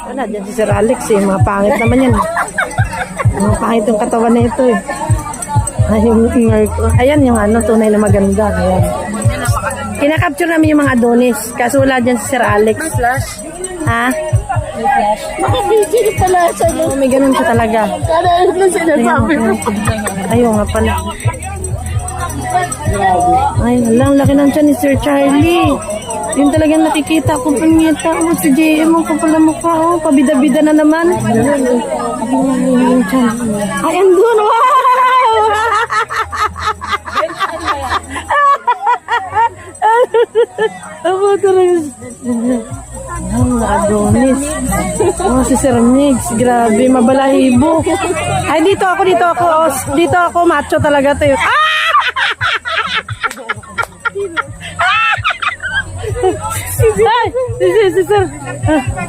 Wala, dyan si Sir Alex eh. Mga pangit naman yan. Mga pangit yung katawan na ito eh. Ay, ayan yung ano, tunay na maganda. Ayan. Kinakapture namin yung mga Adonis. Kaso wala dyan si Sir Alex. Ha? Makapicture pala sa Oh, may ganun siya talaga. Kada ano sinasabi mo. Ayaw nga pala. Ay, alang laki ng tiyan ni Sir Charlie. Yun talagang nakikita ko panyeta. Oh, si JM ang kapala mukha. Oh, pabida-bida na naman. Yung tiyan. Ay, andun. Wow! Aba talaga. Ang Adonis. Oh, si Sir Mix. Grabe, mabalahibo. Ay, dito ako. Oh, dito ako, macho talaga to. Ay, si Sir.